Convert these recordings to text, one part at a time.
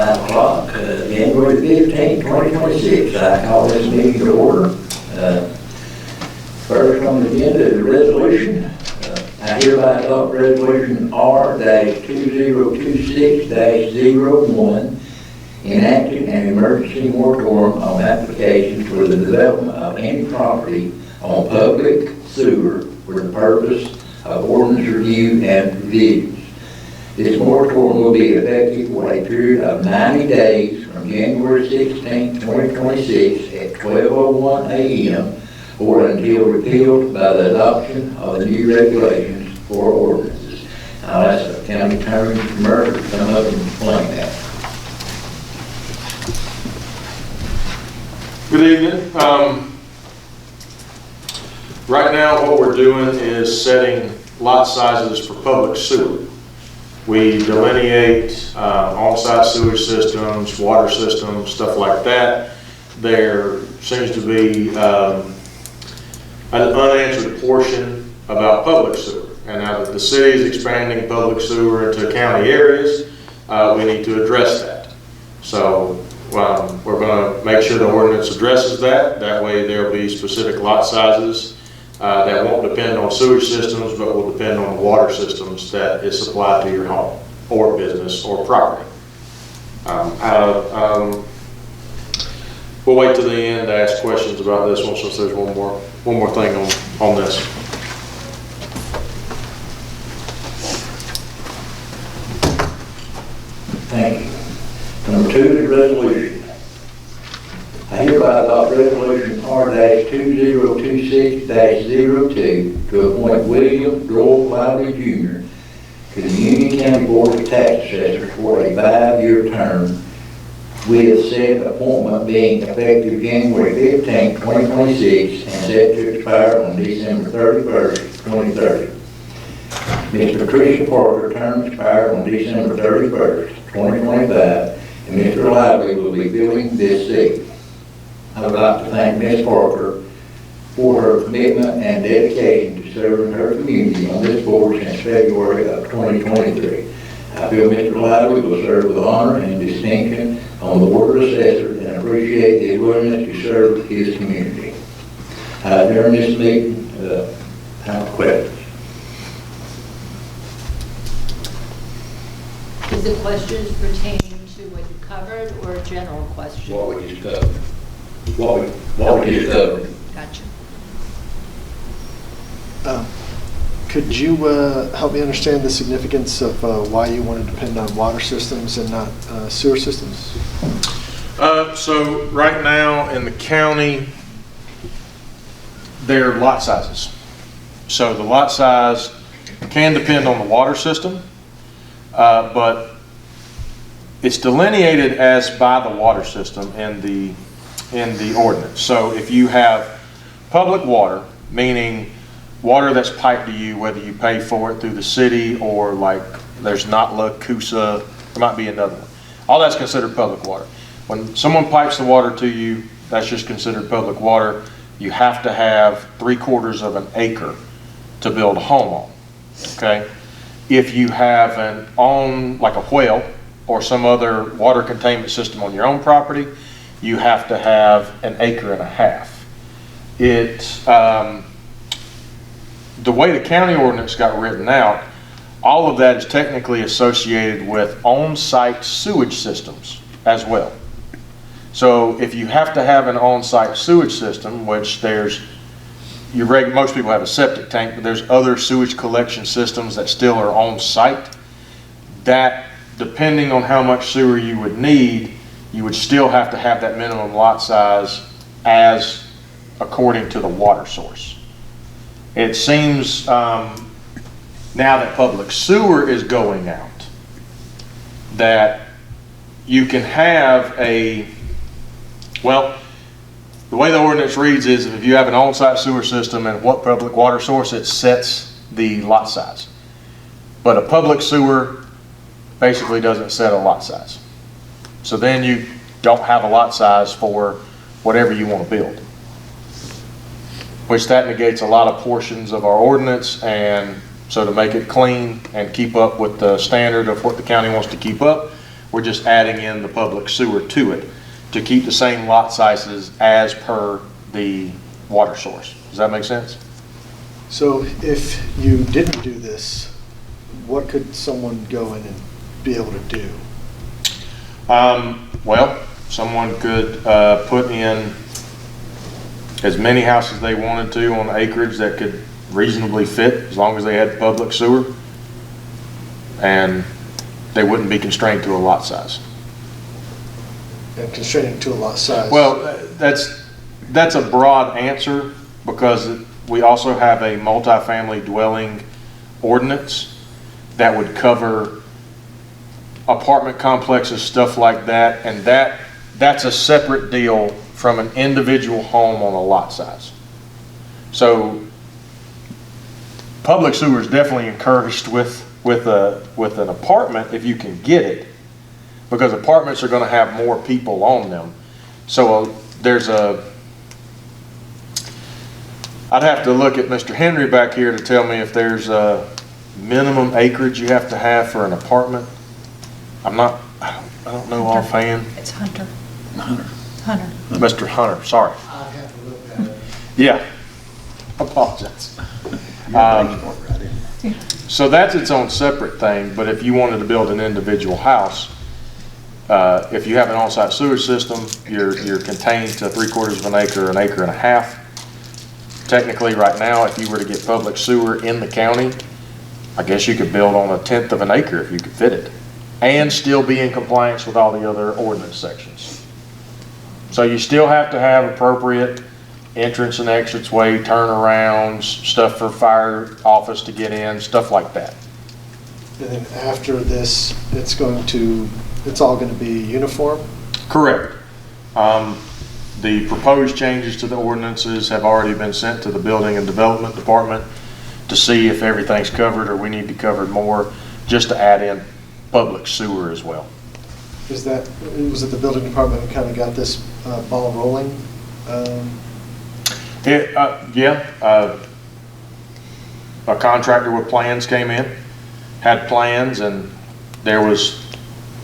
5 o'clock, January 15, 2026. I call this meeting to order. First on the agenda is a resolution. I hereby adopt resolution R-2026-01, enacting an emergency moratorium on applications for the development of any property on public sewer for the purpose of ordinance review and revisions. This moratorium will be effective for a period of 90 days from January 16, 2026 at 12:01 a.m. or until repealed by the adoption of the new regulations for ordinances. I'll ask the county attorney, Mr. Murphy, to come up and explain that. Good evening. Right now what we're doing is setting lot sizes for public sewer. We delineate on-site sewage systems, water systems, stuff like that. There seems to be an unanswered portion about public sewer. And now that the city is expanding public sewer into county areas, we need to address that. So we're going to make sure the ordinance addresses that. That way there'll be specific lot sizes that won't depend on sewage systems, but will depend on the water systems that is supplied to your home or business or property. We'll wait till the end to ask questions about this one, since there's one more thing on this. Thank you. Number 2 is resolution. I hereby adopt resolution R-2026-02 to appoint William Joel Lively Jr. to the Union County Board of Tax Assessors for a 5-year term, with said appointment being effective January 15, 2026 and set to expire on December 31st, 2030. Ms. Patricia Parker term expired on December 31st, 2025, and Mr. Lively will be filling this seat. I would like to thank Ms. Parker for her commitment and dedication to serving her community on this board since February of 2023. I feel Mr. Lively will serve with honor and distinction on the Board of Assessors and appreciate his willingness to serve his community. During this meeting, have questions. Is the questions pertaining to what you covered or a general question? What we just covered. What we just covered. Gotcha. Could you help me understand the significance of why you want to depend on water systems and not sewer systems? So right now in the county, there are lot sizes. So the lot size can depend on the water system, but it's delineated as by the water system in the ordinance. So if you have public water, meaning water that's piped to you, whether you pay for it through the city or like there's Notla, Coosa, there might be another one. All that's considered public water. When someone pipes the water to you, that's just considered public water. You have to have 3/4 of an acre to build a home on, okay? If you have like a well or some other water containment system on your own property, you have to have 1.5 acres. The way the county ordinance got written out, all of that is technically associated with on-site sewage systems as well. So if you have to have an on-site sewage system, which most people have a septic tank, but there's other sewage collection systems that still are on-site, that depending on how much sewer you would need, you would still have to have that minimum lot size as according to the water source. It seems now that public sewer is going out, that you can have the way the ordinance reads is if you have an on-site sewer system and what public water source, it sets the lot size. But a public sewer basically doesn't set a lot size. So then you don't have a lot size for whatever you want to build, which that negates a lot of portions of our ordinance. And so to make it clean and keep up with the standard of what the county wants to keep up, We're just adding in the public sewer to it to keep the same lot sizes as per the water source. Does that make sense? So if you didn't do this, what could someone go in and be able to do? Well, someone could put in as many houses they wanted to on acreage that could reasonably fit, as long as they had public sewer, and they wouldn't be constrained to a lot size. And constraining to a lot size? Well, that's a broad answer, because we also have a multifamily dwelling ordinance that would cover apartment complexes, stuff like that, and that's a separate deal from an individual home on a lot size. So public sewer is definitely encouraged with an apartment if you can get it, because apartments are going to have more people on them. So I'd have to look at Mr. Henry back here to tell me if there's a minimum acreage you have to have for an apartment. I don't know offhand. It's Hunter. Hunter. Hunter. Mr. Hunter, sorry. I'd have to look at it. Yeah, apologize. Right in. So that's its own separate thing, but if you wanted to build an individual house, if you have an on-site sewer system, you're contained to 3/4 of an acre and a half. Technically, right now, if you were to get public sewer in the county, I guess you could build on 1/10 of an acre if you could fit it, and still be in compliance with all the other ordinance sections. So you still have to have appropriate entrance and exits way, turnarounds, stuff for fire office to get in, stuff like that. And then after this, it's all going to be uniform? Correct. The proposed changes to the ordinances have already been sent to the Building and Development Department to see if everything's covered or we need to cover more, just to add in public sewer as well. Was it the building department that kind of got this ball rolling? A contractor with plans came in, had plans, and there was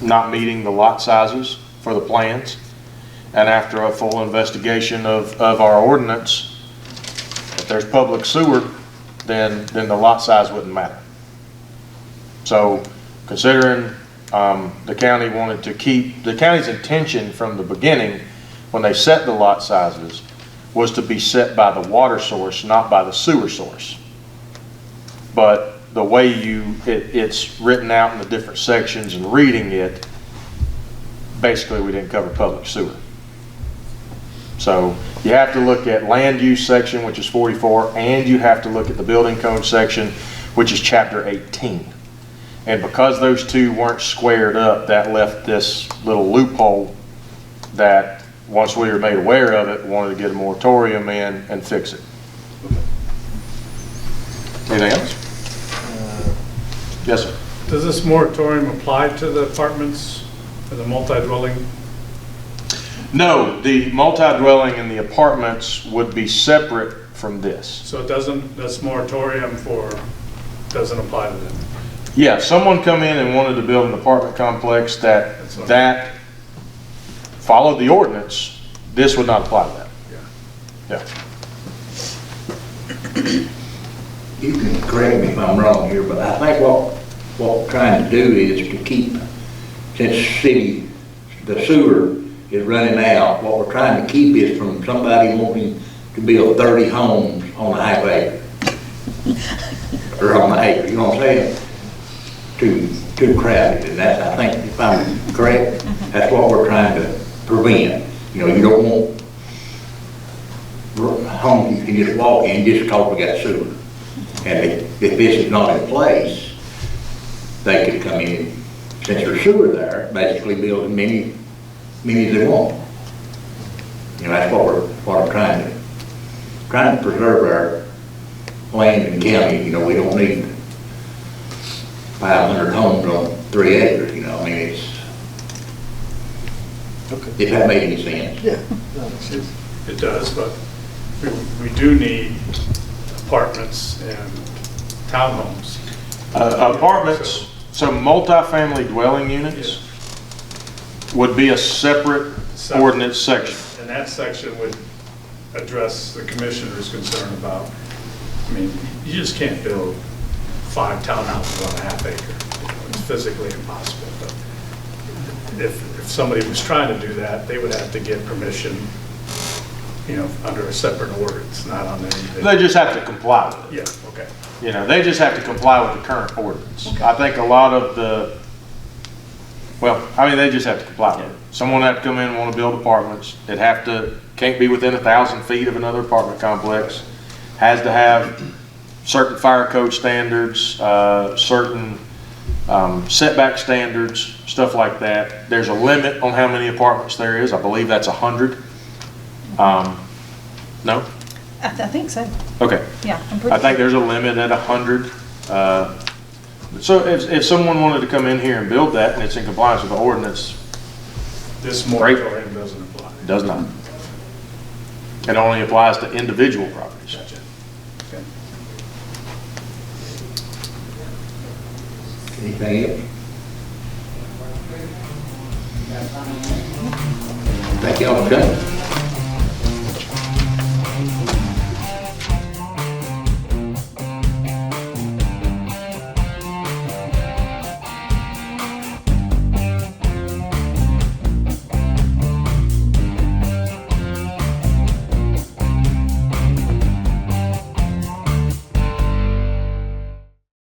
not meeting the lot sizes for the plans. And after a full investigation of our ordinance, if there's public sewer, then the lot size wouldn't matter. So considering the county wanted to keep, the county's intention from the beginning when they set the lot sizes was to be set by the water source, not by the sewer source. But the way it's written out in the different sections and reading it, basically we didn't cover public sewer. So you have to look at land use section, which is 44, and you have to look at the building code section, which is chapter 18. And because those two weren't squared up, that left this little loophole that once we were made aware of it, we wanted to get a moratorium in and fix it. Anything else? Yes, sir. Does this moratorium apply to the apartments or the multi-dwelling? No, the multi-dwelling and the apartments would be separate from this. So this moratorium doesn't apply to them? Yeah, someone come in and wanted to build an apartment complex that followed the ordinance, this would not apply to that. Yeah. You can correct me if I'm wrong here, but I think what we're trying to do is to keep, since the sewer is running out, what we're trying to keep is from somebody wanting to build 30 homes on a half acre. Or on an acre, you know what I'm saying? Too crowded, and that's, I think, if I'm correct, that's what we're trying to prevent. You know, you don't want homes you can just walk in just because we got sewer. And if this is not in place, they could come in, since there's sewer there, basically build as many as they want. You know, that's what I'm trying to preserve our land and county. You know, we don't need 500 homes on 3 acres, you know, I mean, Okay. if that made any sense. Yeah. That makes sense. It does, but we do need apartments and townhomes. Apartments, so multifamily dwelling units would be a separate ordinance section. And that section would address the commissioner's concern about, I mean, you just can't build 5 townhouses on a half acre. It's physically impossible. But if somebody was trying to do that, they would have to get permission, under a separate ordinance, not on anything. They just have to comply with it. Yeah, okay. They just have to comply with the current ordinance. I think a lot of they just have to comply with it. Someone have to come in and want to build apartments. Can't be within 1,000 feet of another apartment complex. Has to have certain fire code standards, certain setback standards, stuff like that. There's a limit on how many apartments there is. I believe that's 100. No? I think so. Okay. Yeah, I'm pretty I think sure. there's a limit at 100. So if someone wanted to come in here and build that and it's in compliance with the ordinance, This moratorium doesn't apply. it does not. It only applies to individual properties. Gotcha. Okay. Anything else? Thank y'all for coming.